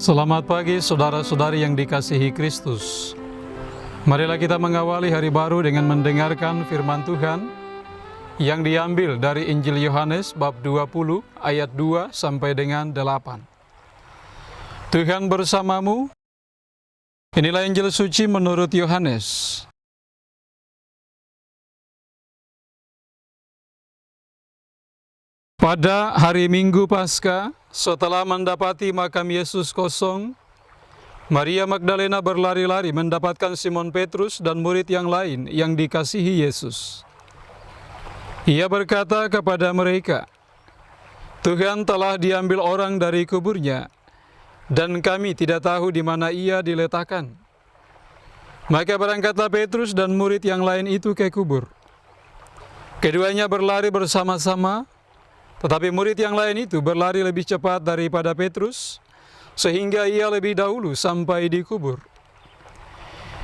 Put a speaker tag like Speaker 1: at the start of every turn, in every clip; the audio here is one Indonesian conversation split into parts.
Speaker 1: Selamat pagi saudara-saudari yang dikasihi Kristus. Marilah kita mengawali hari baru dengan mendengarkan firman Tuhan yang diambil dari Injil Yohanes bab 20 ayat 2 sampai dengan 8. Tuhan bersamamu. Inilah Injil suci menurut Yohanes. Pada hari Minggu Paskah, setelah mendapati makam Yesus kosong, Maria Magdalena berlari-lari mendapatkan Simon Petrus dan murid yang lain yang dikasihi Yesus. Ia berkata kepada mereka, "Tuhan telah diambil orang dari kuburnya, dan kami tidak tahu di mana ia diletakkan." Maka berangkatlah Petrus dan murid yang lain itu ke kubur. Keduanya berlari bersama-sama, tetapi murid yang lain itu berlari lebih cepat daripada Petrus, sehingga ia lebih dahulu sampai di kubur.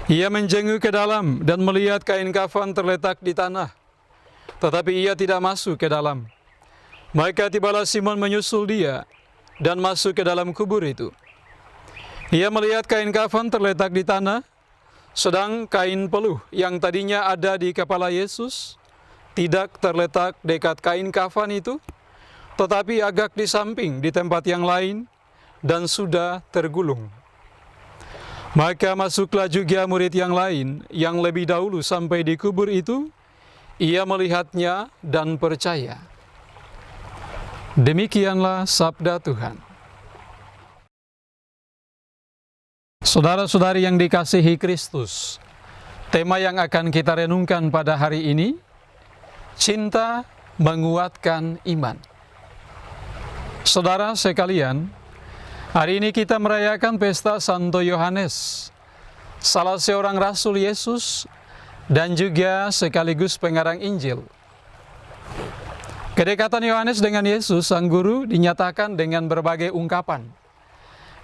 Speaker 1: Ia menjenguk ke dalam dan melihat kain kafan terletak di tanah, tetapi ia tidak masuk ke dalam. Maka tibalah Simon menyusul dia dan masuk ke dalam kubur itu. Ia melihat kain kafan terletak di tanah, sedang kain peluh yang tadinya ada di kepala Yesus tidak terletak dekat kain kafan itu, tetapi agak di samping di tempat yang lain dan sudah tergulung. Maka masuklah juga murid yang lain yang lebih dahulu sampai di kubur itu. Ia melihatnya dan percaya. Demikianlah sabda Tuhan. Saudara-saudari yang dikasihi Kristus, tema yang akan kita renungkan pada hari ini, cinta menguatkan iman. Saudara sekalian, hari ini kita merayakan pesta Santo Yohanes, salah seorang Rasul Yesus dan juga sekaligus pengarang Injil. Kedekatan Yohanes dengan Yesus, Sang Guru, dinyatakan dengan berbagai ungkapan.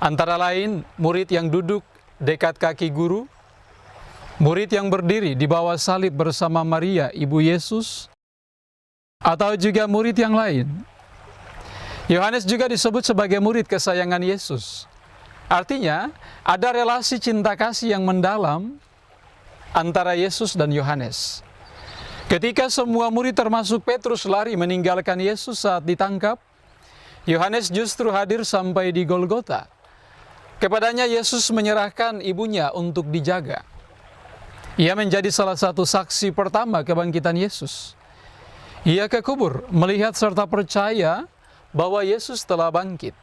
Speaker 1: Antara lain, murid yang duduk dekat kaki guru, murid yang berdiri di bawah salib bersama Maria, ibu Yesus, atau juga murid yang lain. Yohanes juga disebut sebagai murid kesayangan Yesus. Artinya, ada relasi cinta kasih yang mendalam antara Yesus dan Yohanes. Ketika semua murid termasuk Petrus lari meninggalkan Yesus saat ditangkap, Yohanes justru hadir sampai di Golgota. Kepadanya Yesus menyerahkan ibunya untuk dijaga. Ia menjadi salah satu saksi pertama kebangkitan Yesus. Ia ke kubur melihat serta percaya bahwa Yesus telah bangkit.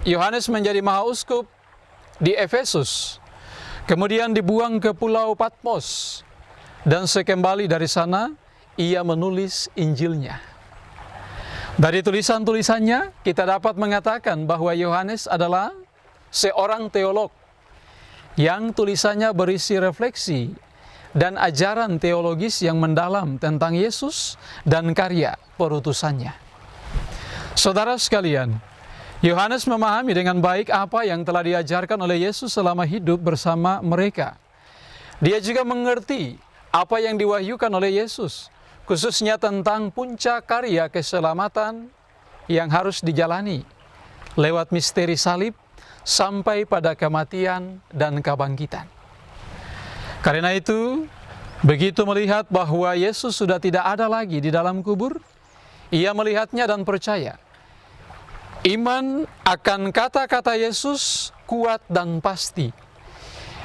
Speaker 1: Yohanes menjadi mahauskup di Efesus, kemudian dibuang ke pulau Patmos, dan sekembali dari sana, ia menulis Injilnya. Dari tulisan-tulisannya, kita dapat mengatakan bahwa Yohanes adalah seorang teolog yang tulisannya berisi refleksi dan ajaran teologis yang mendalam tentang Yesus dan karya perutusannya. Saudara sekalian, Yohanes memahami dengan baik apa yang telah diajarkan oleh Yesus selama hidup bersama mereka. Dia juga mengerti apa yang diwahyukan oleh Yesus, khususnya tentang puncak karya keselamatan yang harus dijalani lewat misteri salib sampai pada kematian dan kebangkitan. Karena itu, begitu melihat bahwa Yesus sudah tidak ada lagi di dalam kubur, ia melihatnya dan percaya. Iman akan kata-kata Yesus kuat dan pasti.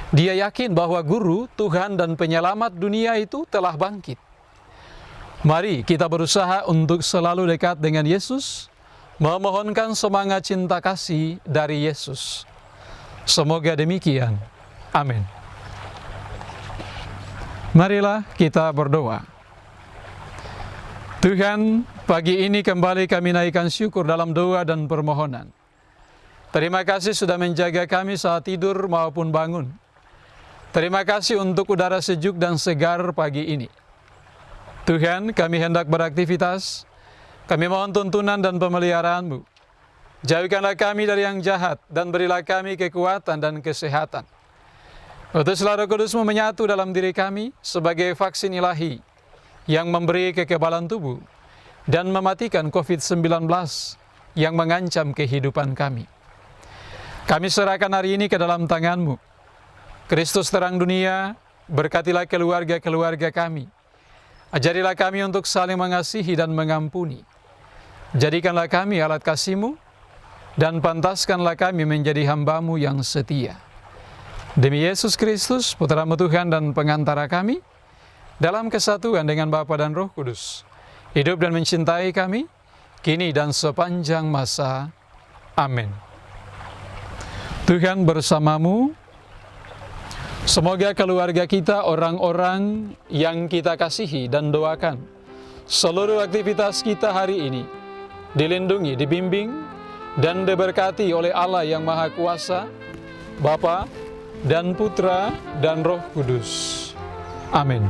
Speaker 1: Dia yakin bahwa Guru, Tuhan dan Penyelamat dunia itu telah bangkit. Mari kita berusaha untuk selalu dekat dengan Yesus, memohonkan semangat cinta kasih dari Yesus. Semoga demikian. Amin. Marilah kita berdoa. Tuhan, pagi ini kembali kami naikkan syukur dalam doa dan permohonan. Terima kasih sudah menjaga kami saat tidur maupun bangun. Terima kasih untuk udara sejuk dan segar pagi ini. Tuhan, kami hendak beraktivitas. Kami mohon tuntunan dan pemeliharaan-Mu. Jauhkanlah kami dari yang jahat dan berilah kami kekuatan dan kesehatan. Utuslah Roh Kudus-Mu menyatu dalam diri kami sebagai vaksin ilahi yang memberi kekebalan tubuh dan mematikan COVID-19 yang mengancam kehidupan kami. Kami serahkan hari ini ke dalam tangan-Mu. Kristus terang dunia, berkatilah keluarga-keluarga kami. Ajarilah kami untuk saling mengasihi dan mengampuni. Jadikanlah kami alat kasih-Mu, dan pantaskanlah kami menjadi hamba-Mu yang setia. Demi Yesus Kristus, Putra-Mu Tuhan dan pengantara kami, dalam kesatuan dengan Bapa dan Roh Kudus, hidup dan mencintai kami, kini dan sepanjang masa. Amin. Tuhan bersamamu. Semoga keluarga kita, orang-orang yang kita kasihi dan doakan, seluruh aktivitas kita hari ini dilindungi, dibimbing, dan diberkati oleh Allah yang Maha Kuasa, Bapa dan Putra dan Roh Kudus. Amin.